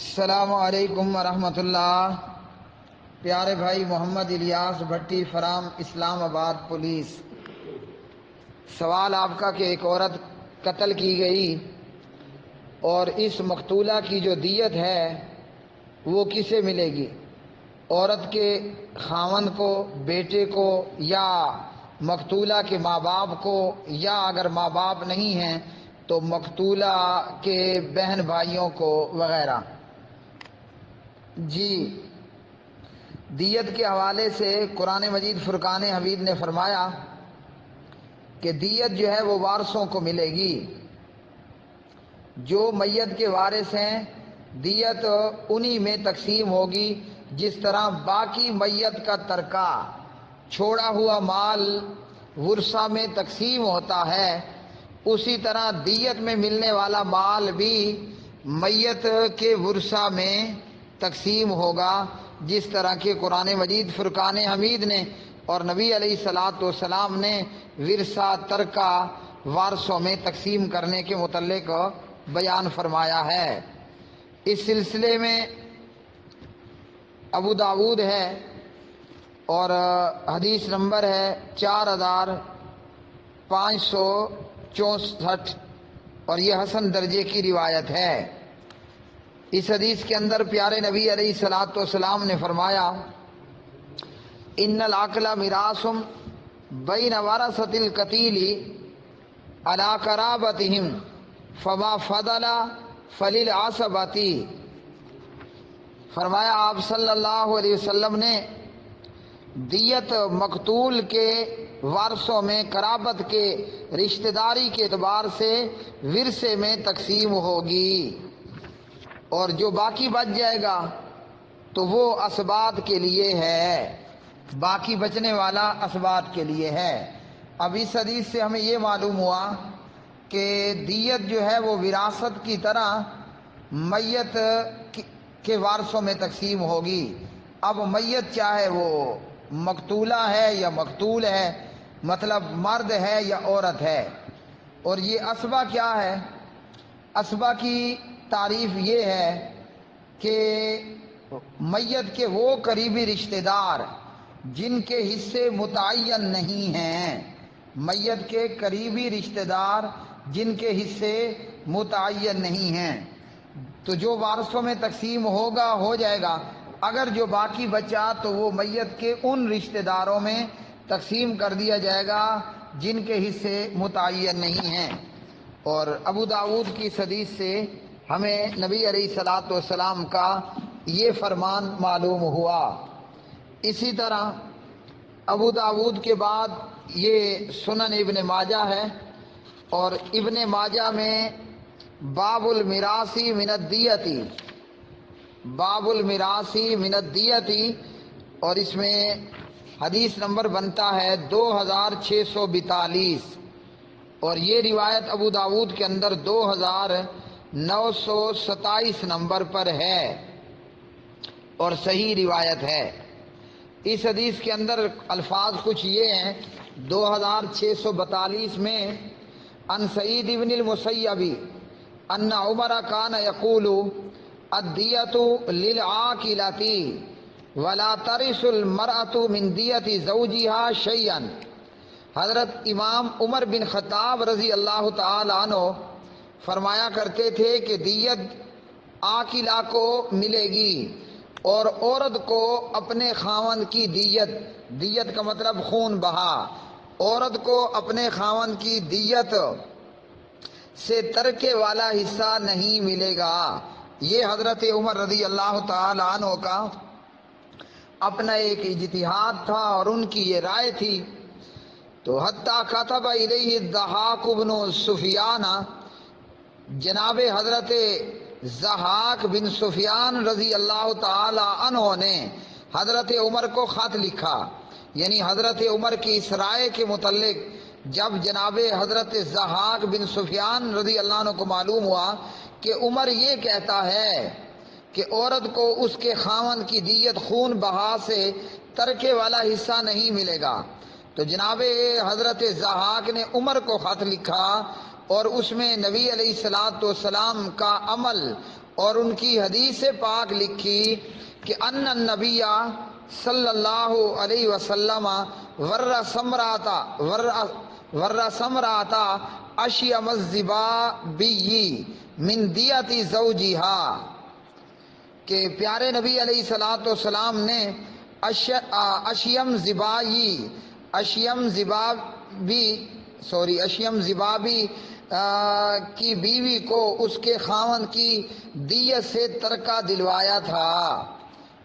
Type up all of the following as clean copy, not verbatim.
السلام علیکم ورحمۃ اللہ۔ پیارے بھائی محمد الیاس بھٹی فرام اسلام آباد پولیس، سوال آپ کا کہ ایک عورت قتل کی گئی اور اس مقتولہ کی جو دیت ہے وہ کسے ملے گی؟ عورت کے خاوند کو، بیٹے کو، یا مقتولہ کے ماں باپ کو، یا اگر ماں باپ نہیں ہیں تو مقتولہ کے بہن بھائیوں کو وغیرہ؟ جی، دیت کے حوالے سے قرآن مجید فرقان حمید نے فرمایا کہ دیت جو ہے وہ وارثوں کو ملے گی۔ جو میت کے وارث ہیں دیت انہی میں تقسیم ہوگی، جس طرح باقی میت کا ترکہ چھوڑا ہوا مال ورثہ میں تقسیم ہوتا ہے، اسی طرح دیت میں ملنے والا مال بھی میت کے ورثہ میں تقسیم ہوگا، جس طرح کہ قرآن مجید فرقان حمید نے اور نبی علیہ الصلوۃ والسلام نے ورثہ ترکہ وارثوں میں تقسیم کرنے کے متعلق بیان فرمایا ہے۔ اس سلسلے میں ابو داود ہے اور حدیث نمبر ہے 4564 اور یہ حسن درجے کی روایت ہے۔ اس حدیث کے اندر پیارے نبی علیہ الصلوۃ والسلام نے فرمایا، ان العقل میراث بین ورثۃ القتیل علی قرابتہم فما فضل فللعصبۃ۔ فرمایا آپ صلی اللہ علیہ وسلم نے، دیت مقتول کے وارثوں میں قرابت کے رشتہ داری کے اعتبار سے ورثے میں تقسیم ہوگی، اور جو باقی بچ جائے گا تو وہ اسبات کے لیے ہے، باقی بچنے والا اسبات کے لیے ہے۔ اب اس حدیث سے ہمیں یہ معلوم ہوا کہ دیت جو ہے وہ وراثت کی طرح میت کے وارثوں میں تقسیم ہوگی۔ اب میت چاہے وہ مقتولہ ہے یا مقتول ہے، مطلب مرد ہے یا عورت ہے۔ اور یہ اسبہ کیا ہے؟ اسبہ کی تعریف یہ ہے کہ میت کے وہ قریبی رشتہ دار جن کے حصے متعین نہیں ہیں، میت کے قریبی رشتہ دار جن کے حصے متعین نہیں ہیں، تو جو وارثوں میں تقسیم ہوگا ہو جائے گا۔ اگر جو باقی بچا تو وہ میت کے ان رشتہ داروں میں تقسیم کر دیا جائے گا جن کے حصے متعین نہیں ہیں۔ اور ابو داود کی اس حدیث سے ہمیں نبی علیہ الصلوۃ والسلام کا یہ فرمان معلوم ہوا۔ اسی طرح ابو داود کے بعد یہ سنن ابن ماجہ ہے، اور ابن ماجہ میں باب المیراثی من الدیتی، باب المیراثی من الدیتی، اور اس میں حدیث نمبر بنتا ہے 2642، اور یہ روایت ابو داود کے اندر 2927 نمبر پر ہے اور صحیح روایت ہے۔ اس حدیث کے اندر الفاظ کچھ یہ ہیں، 2642 میں ان سعید بن المسیب ان عمر کان یقول الدیۃ للعاقلۃ ولا ترث المرأۃ من دیۃ زوجها شیئا۔ حضرت امام عمر بن خطاب رضی اللہ تعالی عنہ فرمایا کرتے تھے کہ دیت عاقلہ کو ملے گی، اور عورت کو اپنے خاوند کی دیت، دیت کا مطلب خون بہا، عورت کو اپنے خاوند کی دیت سے ترکے والا حصہ نہیں ملے گا۔ یہ حضرت عمر رضی اللہ تعالی عنہ کا اپنا ایک اجتہاد تھا اور ان کی یہ رائے تھی۔ تو حتیٰ کتب الیہ الضحاک بن سفیان، جناب حضرت ضحاک بن سفیان رضی اللہ تعالی عنہ نے حضرت عمر کو خط لکھا، یعنی حضرت عمر کی اس رائے کے متعلق جب جناب حضرت ضحاک بن سفیان رضی اللہ عنہ کو معلوم ہوا کہ عمر یہ کہتا ہے کہ عورت کو اس کے خاوند کی دیت خون بہا سے ترکے والا حصہ نہیں ملے گا، تو جناب حضرت ضحاک نے عمر کو خط لکھا اور اس میں نبی علیہ الصلوۃ والسلام کا عمل اور ان کی حدیث پاک لکھی کہ ان النبی صلی اللہ علیہ وسلم ور سمراتا اشیم الزبابی من دیت زوجہا، کہ پیارے نبی علیہ الصلوۃ والسلام نے اشیم زبابی کی بیوی کو اس کے خاوند کی دیت سے ترکہ دلوایا تھا۔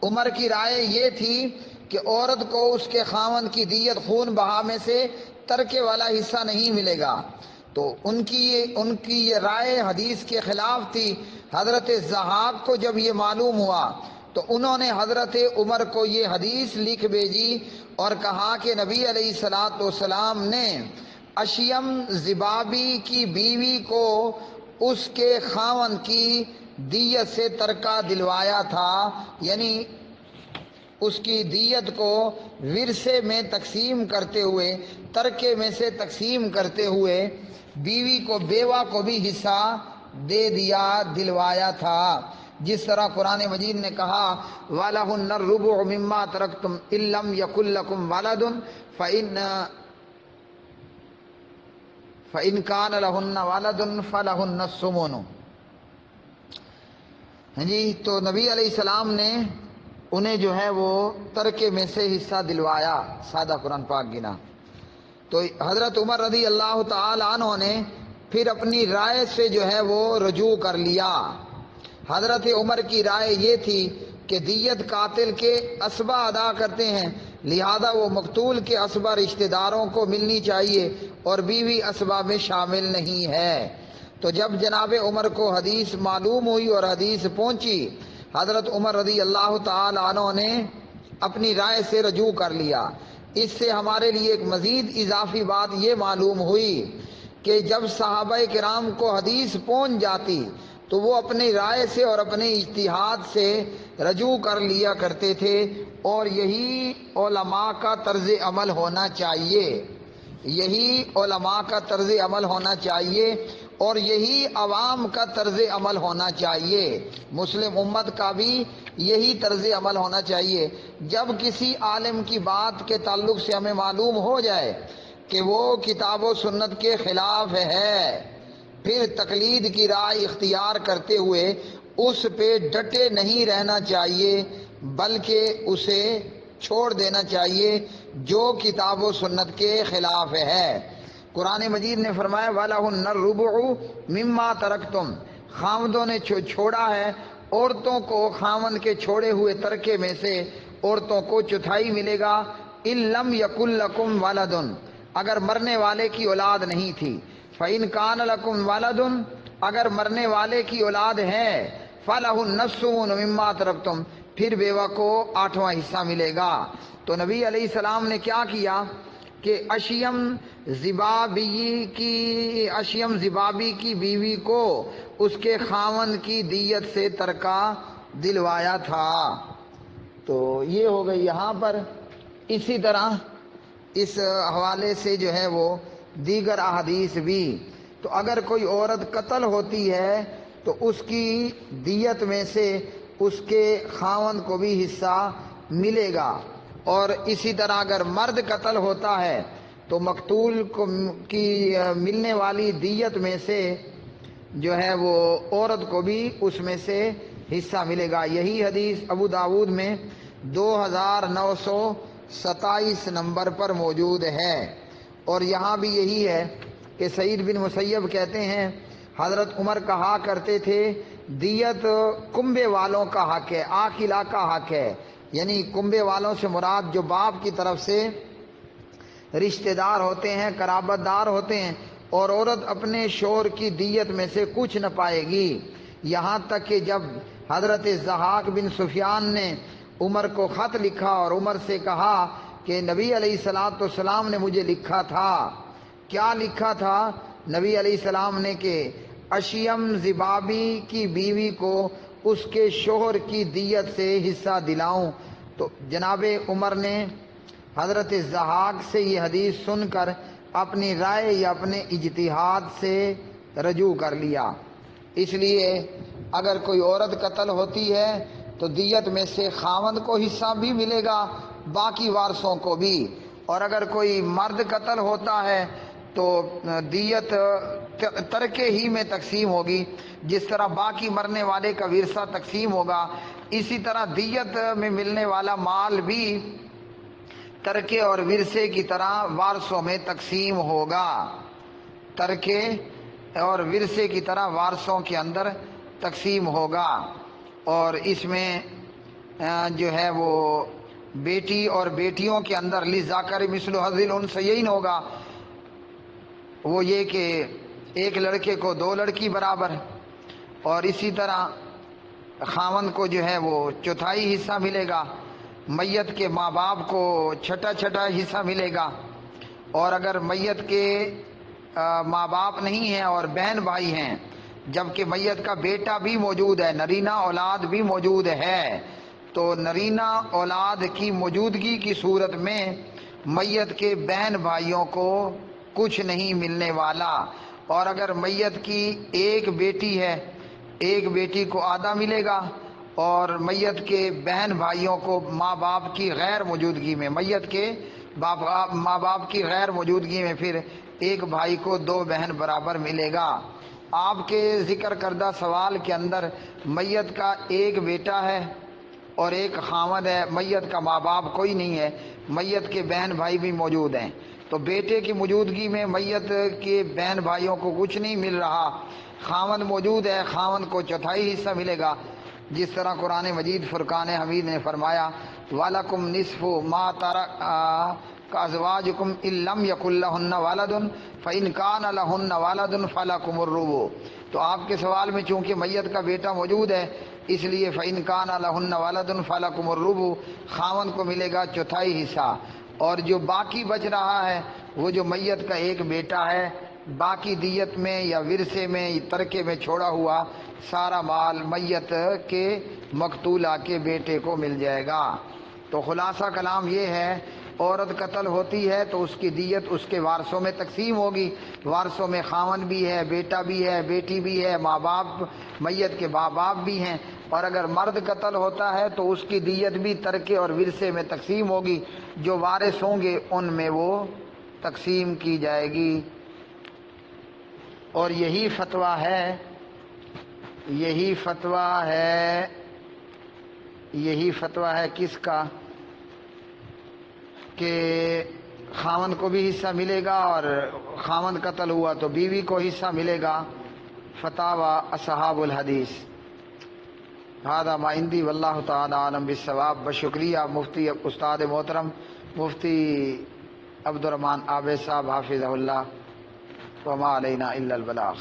عمر کی رائے یہ تھی کہ عورت کو اس کے خاوند کی دیت خون بہا میں سے ترکے والا حصہ نہیں ملے گا، تو ان کی یہ رائے حدیث کے خلاف تھی۔ حضرت ضحاک کو جب یہ معلوم ہوا تو انہوں نے حضرت عمر کو یہ حدیث لکھ بھیجی اور کہا کہ نبی علیہ الصلوۃ والسلام نے اشیم زبابی کی بیوی کو اس کے خاوند کی دیت سے ترکہ دلوایا تھا، یعنی اس کی دیت کو ورثے میں تقسیم کرتے ہوئے، ترکے میں سے تقسیم کرتے ہوئے بیوی کو، بیوہ کو بھی حصہ دے دیا، دلوایا تھا۔ جس طرح قرآن مجید نے کہا وَلَهُنَّ الرُّبُعُ مِمَّا تَرَكْتُمْ إِن لَّمْ يَكُن لَّكُمْ وَلَدٌ فَإِن كَانَ لَهُنَّ وَلَدٌ فَلَهُنَّ الثُّمُنُ۔ جی، تو نبی علیہ السلام نے انہیں جو ہے وہ ترکے میں سے حصہ دلوایا، سادہ قرآن پاک گنا۔ تو حضرت عمر رضی اللہ تعالی عنہ نے پھر اپنی رائے سے جو ہے وہ رجوع کر لیا۔ حضرت عمر کی رائے یہ تھی کہ دیت قاتل کے اسبہ ادا کرتے ہیں، لہذا وہ مقتول کے اسبہ رشتہ داروں کو ملنی چاہیے اور بیوی اسبہ میں شامل نہیں ہے۔ تو جب جناب عمر کو حدیث معلوم ہوئی اور حدیث پہنچی، حضرت عمر رضی اللہ تعالی عنہ نے اپنی رائے سے رجوع کر لیا۔ اس سے ہمارے لیے ایک مزید اضافی بات یہ معلوم ہوئی کہ جب صحابہ کرام کو حدیث پہنچ جاتی تو وہ اپنی رائے سے اور اپنے اجتہاد سے رجوع کر لیا کرتے تھے، اور یہی علماء کا طرز عمل ہونا چاہیے، یہی علماء کا طرز عمل ہونا چاہیے، اور یہی عوام کا طرز عمل ہونا چاہیے، مسلم امت کا بھی یہی طرز عمل ہونا چاہیے۔ جب کسی عالم کی بات کے تعلق سے ہمیں معلوم ہو جائے کہ وہ کتاب و سنت کے خلاف ہے، پھر تقلید کی رائے اختیار کرتے ہوئے اس پہ ڈٹے نہیں رہنا چاہیے، بلکہ اسے چھوڑ دینا چاہیے جو کتاب و سنت کے خلاف ہے۔ قرآن مجید نے فرمایا وَلَهُنَّ الرُّبُعُ مِمَّا تَرَكْتُمْ، خاوندوں نے چھوڑا ہے عورتوں کو خاوند کے چھوڑے ہوئے ترکے میں سے عورتوں کو چوتھائی ملے گا، إِن لَّمْ يَكُن لَّكُمْ وَلَدٌ، اگر مرنے والے کی اولاد نہیں تھی، فَإِن كَانَ لَكُمْ وَلَدٌ، اگر مرنے والے کی اولاد ہے، فَلَهُنَّ الثُّمُنُ مِمَّا تَرَكْتُمْ، پھر بیوہ کو 8واں حصہ ملے گا۔ تو نبی علیہ السلام نے کیا کیا کہ اشیم زبابی کی بیوی کو اس کے خاوند کی دیت سے ترکہ دلوایا تھا۔ تو یہ ہو گئی یہاں پر۔ اسی طرح اس حوالے سے جو ہے وہ دیگر احادیث بھی، تو اگر کوئی عورت قتل ہوتی ہے تو اس کی دیت میں سے اس کے خاوند کو بھی حصہ ملے گا، اور اسی طرح اگر مرد قتل ہوتا ہے تو مقتول کو کی ملنے والی دیت میں سے جو ہے وہ عورت کو بھی اس میں سے حصہ ملے گا۔ یہی حدیث ابو داود میں 2927 نمبر پر موجود ہے، اور یہاں بھی یہی ہے کہ سعید بن مسیب کہتے ہیں حضرت عمر کہا کرتے تھے دیت کنبے والوں کا حق ہے، عاقلہ کا حق ہے، یعنی کنبے والوں سے مراد جو باپ کی طرف سے رشتہ دار ہوتے ہیں، قرابت دار ہوتے ہیں، اور عورت اپنے شوہر کی دیت میں سے کچھ نہ پائے گی۔ یہاں تک کہ جب حضرت ضحاک بن سفیان نے عمر کو خط لکھا اور عمر سے کہا کہ نبی علیہ الصلوۃ والسلام نے مجھے لکھا تھا، کیا لکھا تھا نبی علیہ السلام نے کہ اشیم زبابی کی بیوی کو اس کے شوہر کی دیت سے حصہ دلاؤں، تو جناب عمر نے حضرت ضحاک سے یہ حدیث سن کر اپنی رائے یا اپنے اجتہاد سے رجوع کر لیا۔ اس لیے اگر کوئی عورت قتل ہوتی ہے تو دیت میں سے خاوند کو حصہ بھی ملے گا، باقی وارثوں کو بھی، اور اگر کوئی مرد قتل ہوتا ہے تو دیت ترکے ہی میں تقسیم ہوگی، جس طرح باقی مرنے والے کا ورثہ تقسیم ہوگا، اسی طرح دیت میں ملنے والا مال بھی ترکے اور ورثے کی طرح وارثوں میں تقسیم ہوگا، ترکے اور ورثے کی طرح وارثوں کے اندر تقسیم ہوگا۔ اور اس میں جو ہے وہ بیٹی اور بیٹیوں کے اندر للذکر مثل حظ الانثیین ہوگا، وہ یہ کہ ایک لڑکے کو 2 لڑکی برابر، اور اسی طرح خاوند کو جو ہے وہ چوتھائی حصہ ملے گا، میت کے ماں باپ کو چھٹا چھٹا حصہ ملے گا، اور اگر میت کے ماں باپ نہیں ہیں اور بہن بھائی ہیں، جبکہ میت کا بیٹا بھی موجود ہے، نرینہ اولاد بھی موجود ہے، تو نرینہ اولاد کی موجودگی کی صورت میں میت کے بہن بھائیوں کو کچھ نہیں ملنے والا، اور اگر میت کی ایک بیٹی ہے، ایک بیٹی کو آدھا ملے گا، اور میت کے بہن بھائیوں کو ماں باپ کی غیر موجودگی میں، میت کے ماں باپ کی غیر موجودگی میں پھر ایک بھائی کو 2 بہن برابر ملے گا۔ آپ کے ذکر کردہ سوال کے اندر میت کا ایک بیٹا ہے اور ایک خاوند ہے، میت کا ماں باپ کوئی نہیں ہے، میت کے بہن بھائی بھی موجود ہیں، تو بیٹے کی موجودگی میں میت کے بہن بھائیوں کو کچھ نہیں مل رہا، خاوند موجود ہے، خاوند کو چوتھائی حصہ ملے گا، جس طرح قرآن مجید فرقان حمید نے فرمایا وَلَكُمْ نِصْفُ مَا تَرَكَ أَزْوَاجُكُمْ إِن لَّمْ يَكُن لَّهُنَّ وَلَدٌ فَإِن كَانَ لَهُنَّ وَلَدٌ فَلَكُمُ الرُّبُعُ۔ تو آپ کے سوال میں چونکہ میت کا بیٹا موجود ہے، اس لیے فَإِن كَانَ لَهُنَّ وَلَدٌ فَلَكُمُ الرُّبُعُ، خاوند کو ملے گا چوتھائی حصہ، اور جو باقی بچ رہا ہے وہ جو میت کا ایک بیٹا ہے، باقی دیت میں یا ورثے میں ترکے میں چھوڑا ہوا سارا مال میت کے مقتولہ کے بیٹے کو مل جائے گا۔ تو خلاصہ کلام یہ ہے، عورت قتل ہوتی ہے تو اس کی دیت اس کے وارثوں میں تقسیم ہوگی، وارثوں میں خاوند بھی ہے، بیٹا بھی ہے، بیٹی بھی ہے، ماں باپ میت کے ماں باپ بھی ہیں، اور اگر مرد قتل ہوتا ہے تو اس کی دیت بھی ترکے اور ورثے میں تقسیم ہوگی، جو وارث ہوں گے ان میں وہ تقسیم کی جائے گی۔ اور یہی فتویٰ ہے کس کا کہ خاوند کو بھی حصہ ملے گا، اور خاوند قتل ہوا تو بیوی کو حصہ ملے گا، فتاوی اصحاب الحدیث۔ هذا ما عندي واللہ تعالی عالم بالصواب۔ بشکریہ مفتی استاد محترم مفتی عبد الرحمن عابد صاحب حافظہ اللہ، وما علینا الا البلاغ۔